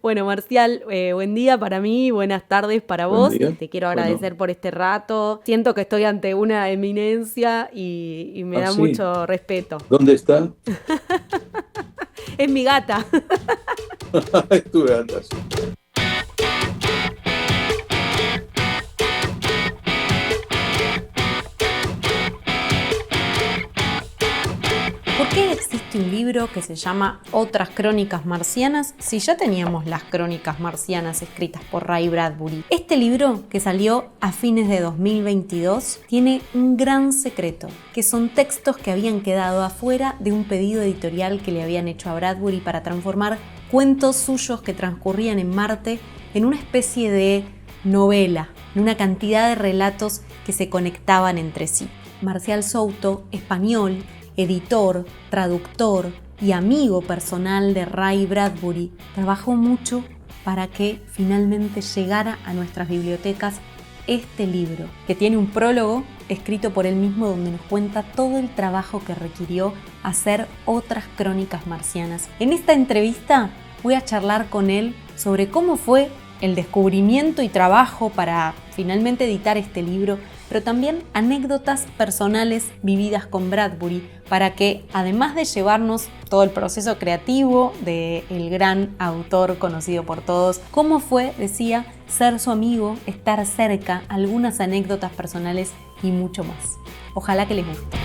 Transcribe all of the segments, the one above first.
Bueno, Marcial, buen día para mí, buenas tardes para Buen vos. día. Te quiero Bueno, agradecer por este rato. Siento que estoy ante una eminencia y me da sí. mucho respeto. ¿Dónde está? Es mi gata. Estuve antes, sí. ¿Por qué existe un libro que se llama Otras Crónicas Marcianas si ya teníamos las Crónicas Marcianas escritas por Ray Bradbury? Este libro, que salió a fines de 2022, tiene un gran secreto, que son textos que habían quedado afuera de un pedido editorial que le habían hecho a Bradbury para transformar cuentos suyos que transcurrían en Marte en una especie de novela, en una cantidad de relatos que se conectaban entre sí. Marcial Souto, español, editor, traductor y amigo personal de Ray Bradbury, trabajó mucho para que finalmente llegara a nuestras bibliotecas este libro, que tiene un prólogo escrito por él mismo donde nos cuenta todo el trabajo que requirió hacer Otras Crónicas Marcianas. En esta entrevista voy a charlar con él sobre cómo fue el descubrimiento y trabajo para finalmente editar este libro, pero también anécdotas personales vividas con Bradbury para que, además de llevarnos todo el proceso creativo del gran autor conocido por todos, cómo fue, decía, ser su amigo, estar cerca, algunas anécdotas personales y mucho más. Ojalá que les guste.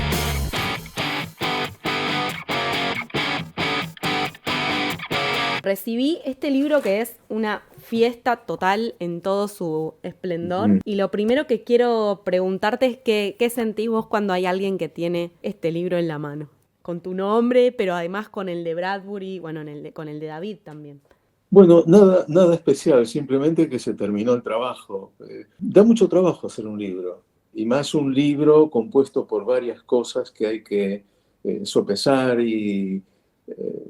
Recibí este libro que es una fiesta total en todo su esplendor. Mm. Y lo primero que quiero preguntarte es qué sentís vos cuando hay alguien que tiene este libro en la mano. Con tu nombre, pero además con el de Bradbury, bueno, con el de David también. Bueno, nada especial, simplemente que se terminó el trabajo. Da mucho trabajo hacer un libro, y más un libro compuesto por varias cosas que hay que sopesar y, eh,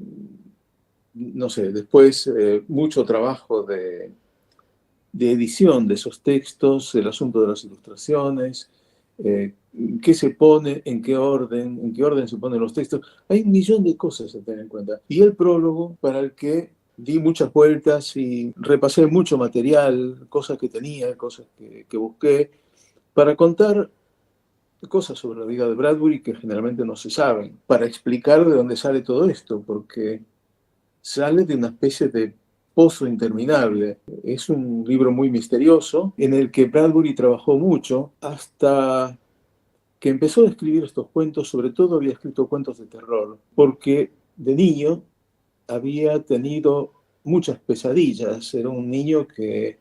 no sé, después mucho trabajo de edición de esos textos, el asunto de las ilustraciones, eh, qué se pone, en qué orden se ponen los textos. Hay un millón de cosas a tener en cuenta. Y el prólogo, para el que di muchas vueltas y repasé mucho material, cosas que tenía, cosas que busqué, para contar cosas sobre la vida de Bradbury que generalmente no se saben, para explicar de dónde sale todo esto, porque sale de una especie de pozo interminable. Es un libro muy misterioso en el que Bradbury trabajó mucho hasta que empezó a escribir estos cuentos. Sobre todo había escrito cuentos de terror, porque de niño había tenido muchas pesadillas. Era un niño que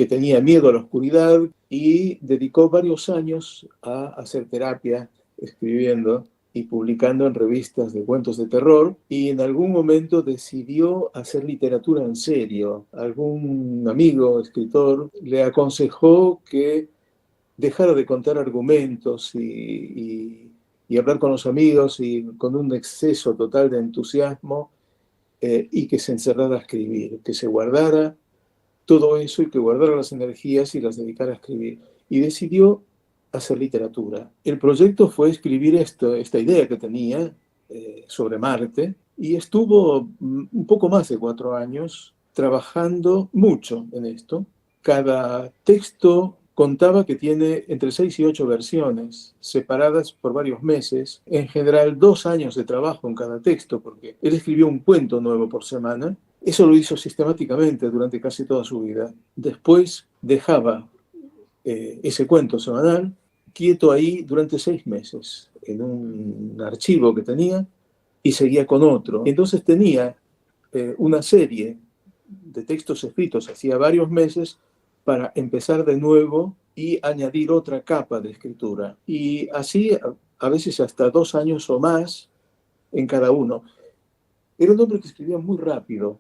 tenía miedo a la oscuridad y dedicó varios años a hacer terapia, escribiendo y publicando en revistas de cuentos de terror, y en algún momento decidió hacer literatura en serio. Algún amigo escritor le aconsejó que dejara de contar argumentos y hablar con los amigos y con un exceso total de entusiasmo, y que se encerrara a escribir, que se guardara todo eso y que guardara las energías y las dedicara a escribir. Y decidió hacer literatura. El proyecto fue escribir esta idea que tenía sobre Marte, y estuvo un poco más de 4 años trabajando mucho en esto. Cada texto contaba que tiene entre 6 y 8 versiones, separadas por varios meses, en general 2 años de trabajo en cada texto, porque él escribió un cuento nuevo por semana. Eso lo hizo sistemáticamente durante casi toda su vida. Después dejaba ese cuento semanal quieto ahí durante 6 meses, en un archivo que tenía, y seguía con otro. Entonces tenía una serie de textos escritos hacía varios meses para empezar de nuevo y añadir otra capa de escritura. Y así a veces hasta 2 años o más en cada uno. Era un hombre que escribía muy rápido,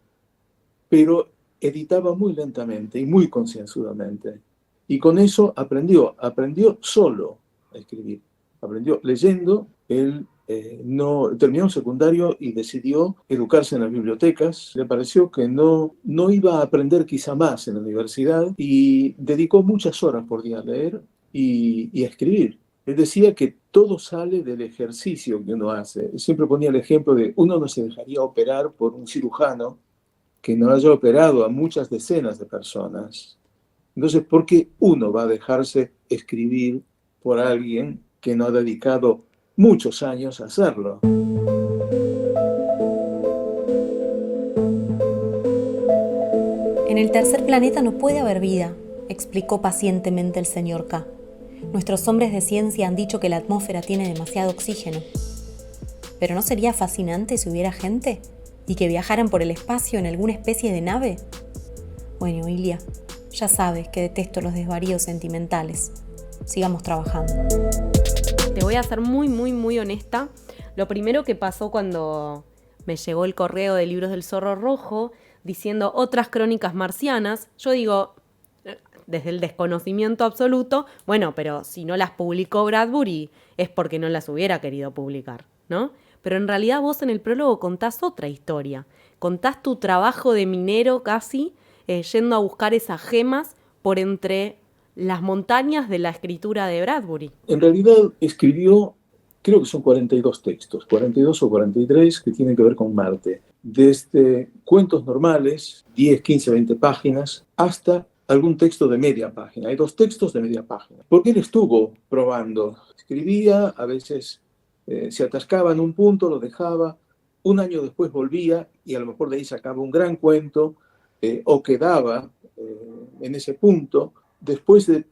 pero editaba muy lentamente y muy concienzudamente. Y con eso aprendió solo a escribir. Aprendió leyendo. Él no, terminó el secundario y decidió educarse en las bibliotecas. Le pareció que no iba a aprender quizá más en la universidad, y dedicó muchas horas por día a leer y a escribir. Él decía que todo sale del ejercicio que uno hace. Siempre ponía el ejemplo de: uno no se dejaría operar por un cirujano que no haya operado a muchas decenas de personas. Entonces, ¿por qué uno va a dejarse escribir por alguien que no ha dedicado muchos años a hacerlo? En el tercer planeta no puede haber vida, explicó pacientemente el señor K. Nuestros hombres de ciencia han dicho que la atmósfera tiene demasiado oxígeno. ¿Pero no sería fascinante si hubiera gente y que viajaran por el espacio en alguna especie de nave? Bueno, Ilia, ya sabes que detesto los desvaríos sentimentales. Sigamos trabajando. Te voy a ser muy honesta. Lo primero que pasó cuando me llegó el correo de Libros del Zorro Rojo diciendo otras crónicas marcianas, yo digo, desde el desconocimiento absoluto, bueno, pero si no las publicó Bradbury es porque no las hubiera querido publicar, ¿no? Pero en realidad vos en el prólogo contás otra historia. Contás tu trabajo de minero casi, yendo a buscar esas gemas por entre las montañas de la escritura de Bradbury. En realidad escribió, creo que son 42 textos, 42 o 43 que tienen que ver con Marte. Desde cuentos normales, 10, 15, 20 páginas, hasta algún texto de media página. Hay 2 textos de media página. Porque él estuvo probando. Escribía, a veces se atascaba en un punto, lo dejaba, un año después volvía y a lo mejor de ahí sacaba un gran cuento o quedaba en ese punto. Después de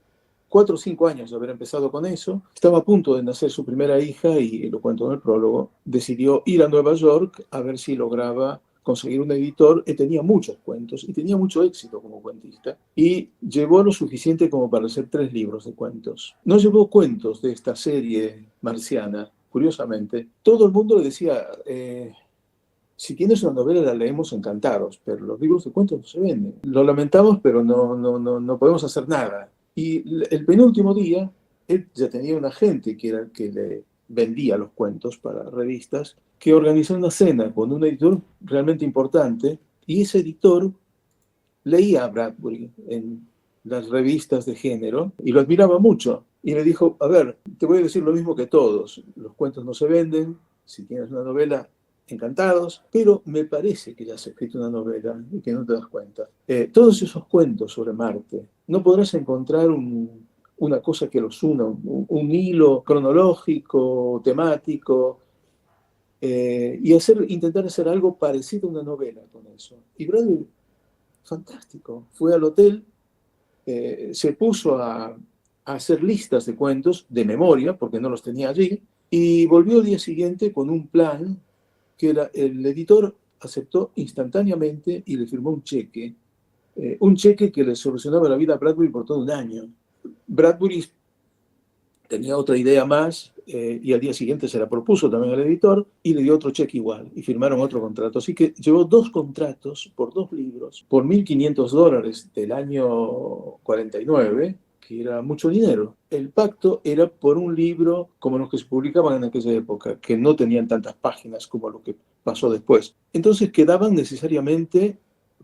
4 o 5 años de haber empezado con eso, estaba a punto de nacer su primera hija y, lo cuento en el prólogo, decidió ir a Nueva York a ver si lograba conseguir un editor. Él tenía muchos cuentos y tenía mucho éxito como cuentista y llevó lo suficiente como para hacer 3 libros de cuentos. No llevó cuentos de esta serie marciana, curiosamente. Todo el mundo le decía, si tienes una novela la leemos encantados, pero los libros de cuentos no se venden. Lo lamentamos, pero no podemos hacer nada. Y el penúltimo día, él ya tenía un agente que era el que le vendía los cuentos para revistas, que organizó una cena con un editor realmente importante, y ese editor leía a Bradbury en las revistas de género y lo admiraba mucho. Y le dijo, a ver, te voy a decir lo mismo que todos, los cuentos no se venden, si tienes una novela, encantados, pero me parece que ya has escrito una novela y que no te das cuenta. Todos esos cuentos sobre Marte, no podrás encontrar una cosa que los una, un hilo cronológico, temático, y intentar hacer algo parecido a una novela con eso. Y Bradbury, fantástico, fue al hotel, se puso a hacer listas de cuentos de memoria, porque no los tenía allí, y volvió al día siguiente con un plan que el editor aceptó instantáneamente y le firmó un cheque que le solucionaba la vida a Bradbury por todo un año. Bradbury tenía otra idea más y al día siguiente se la propuso también al editor y le dio otro cheque igual y firmaron otro contrato. Así que llevó 2 contratos por 2 libros por $1.500 del año 49, que era mucho dinero. El pacto era por un libro como los que se publicaban en aquella época, que no tenían tantas páginas como lo que pasó después. Entonces quedaban necesariamente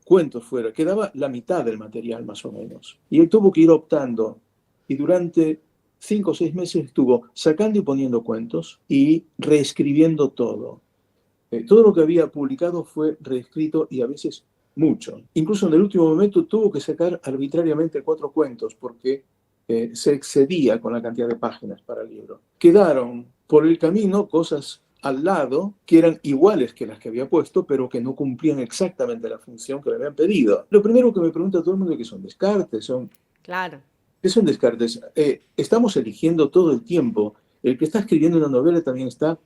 cuentos fuera, quedaba la mitad del material más o menos. Y él tuvo que ir optando y durante 5 o 6 meses estuvo sacando y poniendo cuentos y reescribiendo todo. Todo lo que había publicado fue reescrito y a veces mucho. Incluso en el último momento tuvo que sacar arbitrariamente 4 cuentos porque se excedía con la cantidad de páginas para el libro. Quedaron por el camino cosas al lado que eran iguales que las que había puesto, pero que no cumplían exactamente la función que le habían pedido. Lo primero que me pregunta todo el mundo es que son descartes, Claro. ¿Qué son descartes? Estamos eligiendo todo el tiempo. El que está escribiendo una novela también está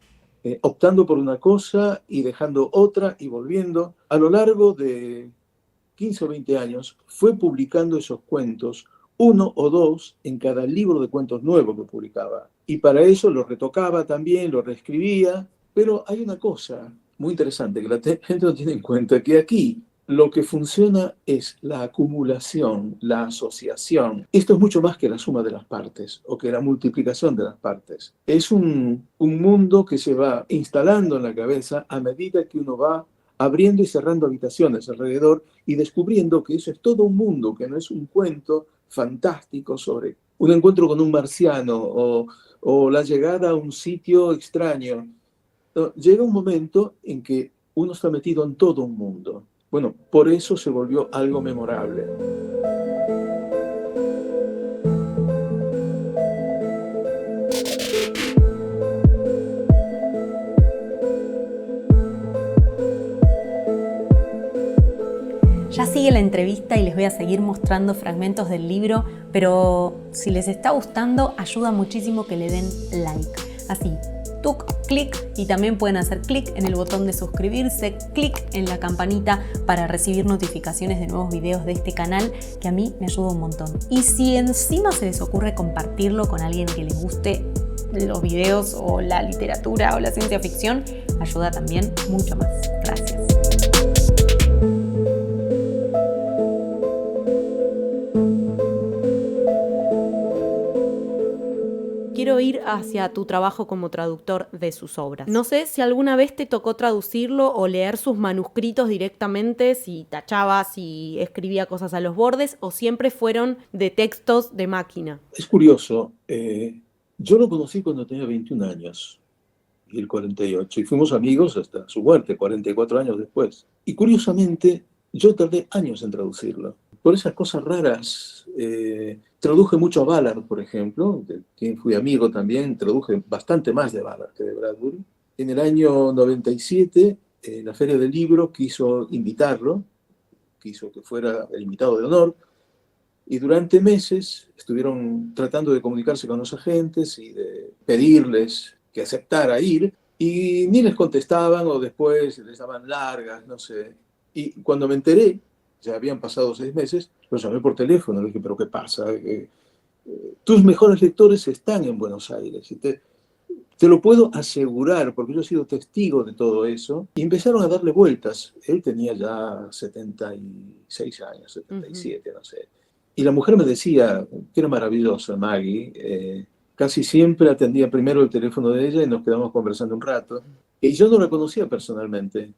optando por una cosa y dejando otra y volviendo. A lo largo de 15 o 20 años fue publicando esos cuentos, 1 o 2 en cada libro de cuentos nuevo que publicaba. Y para eso lo retocaba también, lo reescribía. Pero hay una cosa muy interesante que la gente no tiene en cuenta, que aquí lo que funciona es la acumulación, la asociación. Esto es mucho más que la suma de las partes o que la multiplicación de las partes. Es un mundo que se va instalando en la cabeza a medida que uno va abriendo y cerrando habitaciones alrededor y descubriendo que eso es todo un mundo, que no es un cuento fantástico sobre un encuentro con un marciano o la llegada a un sitio extraño. Llega un momento en que uno está metido en todo un mundo. Bueno, por eso se volvió algo memorable. Ya sigue la entrevista y les voy a seguir mostrando fragmentos del libro, pero si les está gustando, ayuda muchísimo que le den like. Así, tuc, clic, y también pueden hacer clic en el botón de suscribirse, clic en la campanita para recibir notificaciones de nuevos videos de este canal, que a mí me ayuda un montón. Y si encima se les ocurre compartirlo con alguien que les guste los videos o la literatura o la ciencia ficción, ayuda también mucho más. Gracias. Quiero ir hacia tu trabajo como traductor de sus obras. No sé si alguna vez te tocó traducirlo o leer sus manuscritos directamente, si tachaba, si escribía cosas a los bordes, o siempre fueron de textos de máquina. Es curioso, yo lo conocí cuando tenía 21 años, y el 48, y fuimos amigos hasta su muerte, 44 años después. Y curiosamente, yo tardé años en traducirlo. Por esas cosas raras, traduje mucho a Ballard, por ejemplo, de quien fui amigo también, traduje bastante más de Ballard que de Bradbury. En el año 97, la Feria del Libro quiso invitarlo, quiso que fuera el invitado de honor, y durante meses estuvieron tratando de comunicarse con los agentes y de pedirles que aceptara ir, y ni les contestaban o después les daban largas, no sé. Y cuando me enteré, ya habían pasado 6 meses, lo llamé por teléfono, le dije, pero ¿qué pasa? Tus mejores lectores están en Buenos Aires y te lo puedo asegurar, porque yo he sido testigo de todo eso. Y empezaron a darle vueltas. Él tenía ya 76 años, 77, no sé. Y la mujer me decía, que era maravillosa, Maggie, casi siempre atendía primero el teléfono de ella y nos quedamos conversando un rato. Y yo no la conocía personalmente.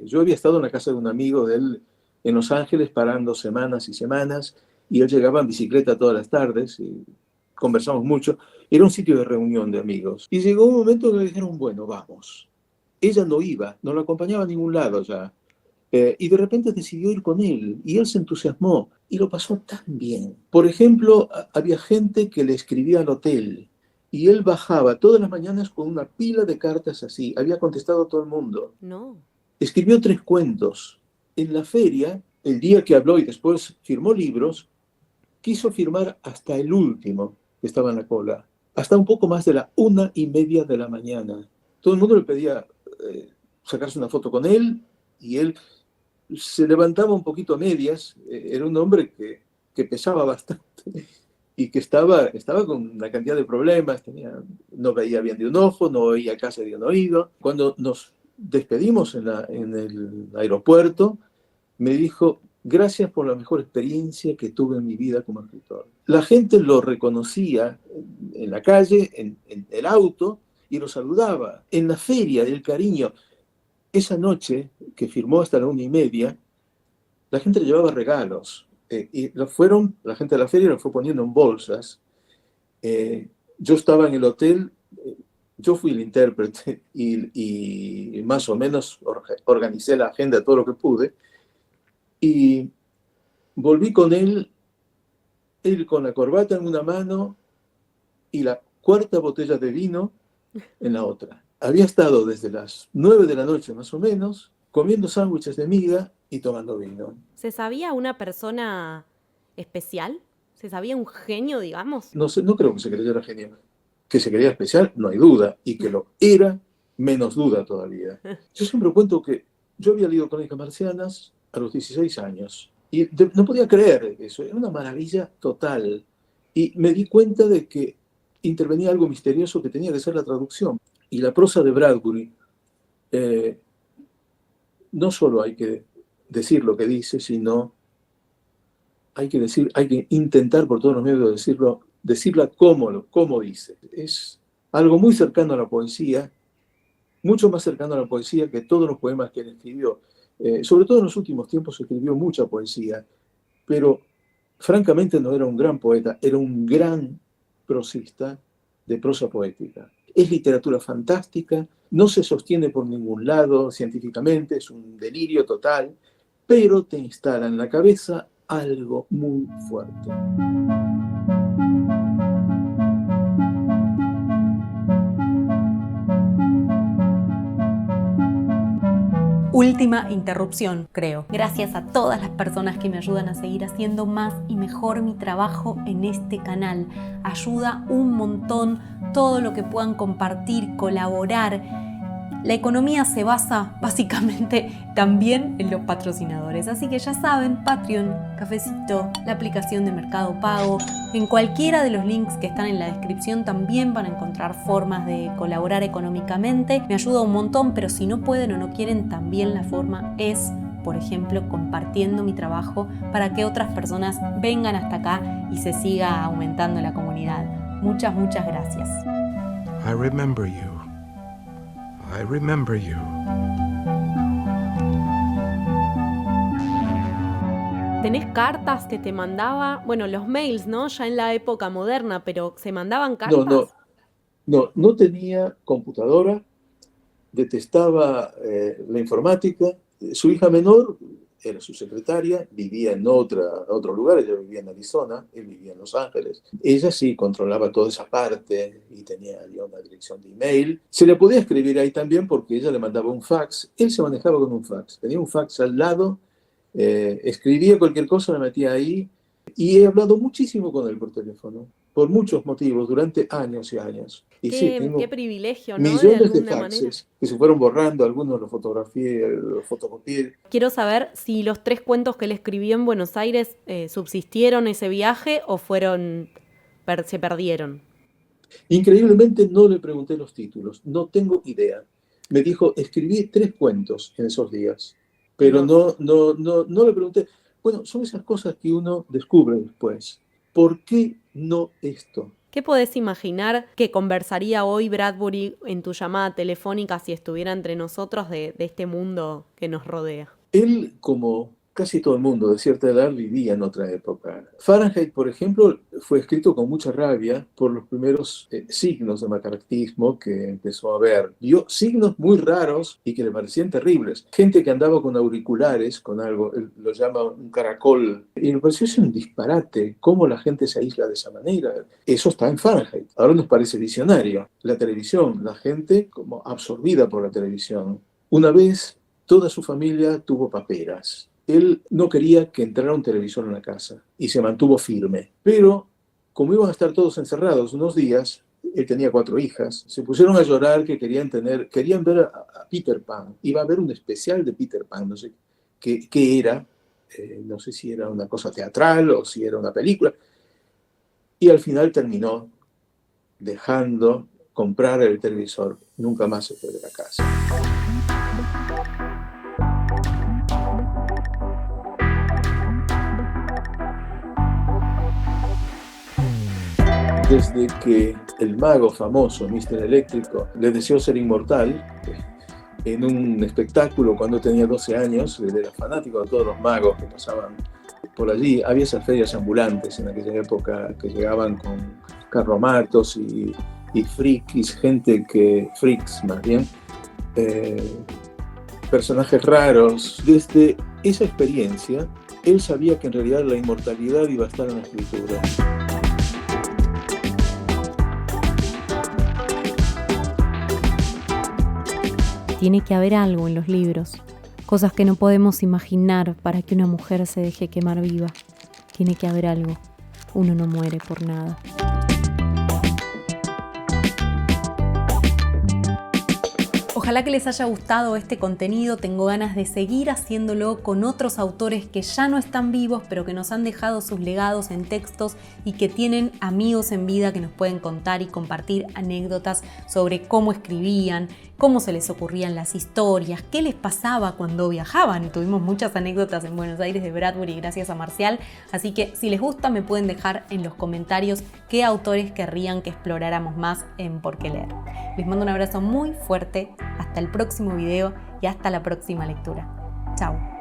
Yo había estado en la casa de un amigo de él en Los Ángeles parando semanas y semanas, y él llegaba en bicicleta todas las tardes y conversamos mucho. Era un sitio de reunión de amigos. Y llegó un momento que le dijeron, bueno, vamos. Ella no iba, no lo acompañaba a ningún lado ya. Y de repente decidió ir con él y él se entusiasmó y lo pasó tan bien. Por ejemplo, había gente que le escribía al hotel y él bajaba todas las mañanas con una pila de cartas así. Había contestado a todo el mundo. No. Escribió 3 cuentos. En la feria, el día que habló y después firmó libros, quiso firmar hasta el último que estaba en la cola, hasta un poco más de la 1:30 de la mañana. Todo el mundo le pedía sacarse una foto con él y él se levantaba un poquito a medias. Era un hombre que pesaba bastante y que estaba con una cantidad de problemas. No veía bien de un ojo, no oía casi de un oído. Cuando nos despedimos en el aeropuerto, me dijo, gracias por la mejor experiencia que tuve en mi vida como escritor. La gente lo reconocía en la calle, en el auto, y lo saludaba. En la feria del cariño, esa noche que firmó hasta la 1:30, la gente le llevaba regalos. La gente de la feria lo fue poniendo en bolsas. Yo estaba en el hotel, yo fui el intérprete y más o menos organicé la agenda, todo lo que pude. Y volví con él con la corbata en una mano y la 4ª botella de vino en la otra. Había estado desde las 9 de la noche más o menos, comiendo sándwiches de miga y tomando vino. ¿Se sabía una persona especial? ¿Se sabía un genio, digamos? No sé, no creo que se creyera genial. Que se creía especial, no hay duda, y que lo era, menos duda todavía. Yo siempre cuento que yo había leído Crónicas Marcianas a los 16 años y no podía creer eso, era una maravilla total. Y me di cuenta de que intervenía algo misterioso que tenía que ser la traducción. Y la prosa de Bradbury, no solo hay que decir lo que dice, sino hay que intentar por todos los medios decirla como dice. Es algo muy cercano a la poesía, mucho más cercano a la poesía que todos los poemas que él escribió. Sobre todo en los últimos tiempos escribió mucha poesía, pero francamente no era un gran poeta, era un gran prosista de prosa poética. Es literatura fantástica, no se sostiene por ningún lado científicamente, es un delirio total, pero te instala en la cabeza algo muy fuerte. Última interrupción, creo. Gracias a todas las personas que me ayudan a seguir haciendo más y mejor mi trabajo en este canal. Ayuda un montón todo lo que puedan compartir, colaborar. La economía se basa básicamente también en los patrocinadores. Así que ya saben, Patreon, Cafecito, la aplicación de Mercado Pago. En cualquiera de los links que están en la descripción también van a encontrar formas de colaborar económicamente. Me ayuda un montón, pero si no pueden o no quieren, también la forma es, por ejemplo, compartiendo mi trabajo para que otras personas vengan hasta acá y se siga aumentando la comunidad. Muchas, muchas gracias. I remember you. I remember you. ¿Tenés cartas que te mandaba? Bueno, los mails, ¿no? Ya en la época moderna, pero ¿se mandaban cartas? No tenía computadora, detestaba la informática. Su hija menor era su secretaria, vivía en otro lugar, ella vivía en Arizona, él vivía en Los Ángeles. Ella sí controlaba toda esa parte y tenía ya una dirección de email. Se le podía escribir ahí también porque ella le mandaba un fax. Él se manejaba con un fax, tenía un fax al lado, escribía cualquier cosa, me metía ahí. Y he hablado muchísimo con él por teléfono, por muchos motivos, durante años y años. Y Qué privilegio, ¿no? Millones de faxes que se fueron borrando, algunos los fotografié, los fotocopié. Quiero saber si los 3 cuentos que él escribió en Buenos Aires subsistieron ese viaje o se perdieron. Increíblemente no le pregunté los títulos, no tengo idea. Me dijo, escribí 3 cuentos en esos días, pero no le pregunté. Bueno, son esas cosas que uno descubre después. ¿Por qué no esto? ¿Qué podés imaginar que conversaría hoy Bradbury en tu llamada telefónica si estuviera entre nosotros de este mundo que nos rodea? Él, como casi todo el mundo de cierta edad, vivía en otra época. Fahrenheit, por ejemplo, fue escrito con mucha rabia por los primeros signos de macartismo que empezó a ver. Vio signos muy raros y que le parecían terribles. Gente que andaba con auriculares, con algo, él lo llama un caracol. Y me pareció un disparate, cómo la gente se aísla de esa manera. Eso está en Fahrenheit. Ahora nos parece visionario. La televisión, la gente como absorbida por la televisión. Una vez, toda su familia tuvo paperas. Él no quería que entrara un televisor en la casa y se mantuvo firme. Pero, como iban a estar todos encerrados unos días, él tenía 4 hijas, se pusieron a llorar que querían ver a Peter Pan. Iba a haber un especial de Peter Pan, no sé qué era, no sé si era una cosa teatral o si era una película. Y al final terminó dejando comprar el televisor. Nunca más se fue de la casa. Desde que el mago famoso, Mr. Eléctrico, le deseó ser inmortal, en un espectáculo cuando tenía 12 años, él era fanático de todos los magos que pasaban por allí. Había esas ferias ambulantes en aquella época que llegaban con carromatos y frikis, freaks más bien, personajes raros. Desde esa experiencia, él sabía que en realidad la inmortalidad iba a estar en la escritura. Tiene que haber algo en los libros, cosas que no podemos imaginar para que una mujer se deje quemar viva. Tiene que haber algo. Uno no muere por nada. Ojalá que les haya gustado este contenido. Tengo ganas de seguir haciéndolo con otros autores que ya no están vivos, pero que nos han dejado sus legados en textos y que tienen amigos en vida que nos pueden contar y compartir anécdotas sobre cómo escribían, cómo se les ocurrían las historias, qué les pasaba cuando viajaban. Tuvimos muchas anécdotas en Buenos Aires de Bradbury gracias a Marcial, así que si les gusta me pueden dejar en los comentarios qué autores querrían que exploráramos más en Por qué leer. Les mando un abrazo muy fuerte, hasta el próximo video y hasta la próxima lectura. Chao.